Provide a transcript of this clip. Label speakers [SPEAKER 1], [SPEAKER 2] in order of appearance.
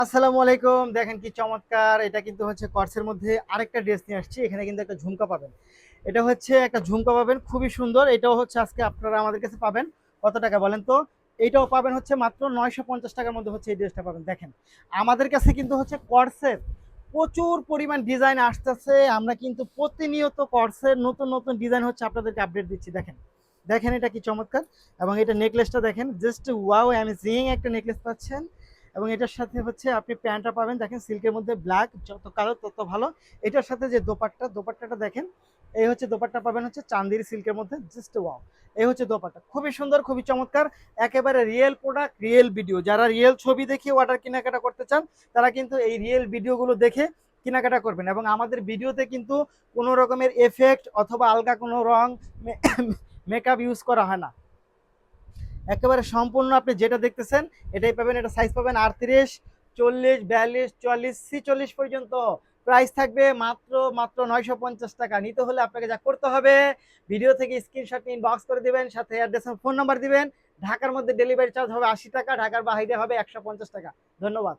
[SPEAKER 1] আসসালামু আলাইকুম। দেখেন কি চমৎকার! এটা কিন্তু হচ্ছে কটসের মধ্যে আরেকটা ড্রেস নিয়ে আসছি। এখানে কিন্তু একটা ঝুমকা পাবেন। এটা হচ্ছে একটা ঝুমকা পাবেন, খুবই সুন্দর। এটাও হচ্ছে আজকে আপনারা আমাদের কাছে পাবেন। কত টাকা বলেন তো? এইটাও পাবেন হচ্ছে মাত্র ৳950 মধ্যে হচ্ছে এই ড্রেসটা পাবেন। দেখেন, আমাদের কাছে কিন্তু হচ্ছে কটসের প্রচুর পরিমাণ ডিজাইন আসতেছে। আমরা কিন্তু প্রতিনিয়ত কটসের নতুন, নতুন ডিজাইন হচ্ছে আপনাদেরকে আপডেট দিচ্ছি। দেখেন, দেখেন এটা কি চমৎকার! এবং এটা নেকলেসটা দেখেন, জাস্ট ওয়াও অ্যামেজিং একটা নেকলেস পাচ্ছেন। এবং এটার সাথে হচ্ছে আপনি প্যান্টটা পাবেন, দেখেন সিল্কের মধ্যে ব্ল্যাক, যত কালো তত ভালো। এটার সাথে যে দোপাট্টাটা দেখেন, এই হচ্ছে দোপাট্টা পাবেন হচ্ছে চান্দির সিল্কের মধ্যে, জাস্ট ওয়াও। এই হচ্ছে দোপাট্টা, খুবই সুন্দর, খুবই চমৎকার। একেবারে রিয়েল প্রোডাক্ট, রিয়েল ভিডিও। যারা রিয়েল ছবি দেখে অর্ডার কেনাকাটা করতে চান, তারা কিন্তু এই রিয়েল ভিডিওগুলো দেখে কেনাকাটা করবেন। এবং আমাদের ভিডিওতে কিন্তু কোনো রকমের এফেক্ট অথবা আলগা কোনো রং, মেকআপ ইউজ করা হয় না। একেবারে সম্পূর্ণ আপনি যেটা দেখতেছেন এটাই পাবেন। এটা সাইজ পাবেন 38, 40, 42, 44, 46 পর্যন্ত। প্রাইস থাকবে মাত্র মাত্র ৳950। নিতে হলে আপনাকে যা করতে হবে, ভিডিও থেকে স্ক্রিনশট নিয়ে ইনবক্স করে দিবেন, সাথে অ্যাড্রেস ফোন নাম্বার দিবেন। ঢাকার মধ্যে ডেলিভারি চার্জ হবে ৳80, ঢাকার বাইরে হবে ৳150। ধন্যবাদ।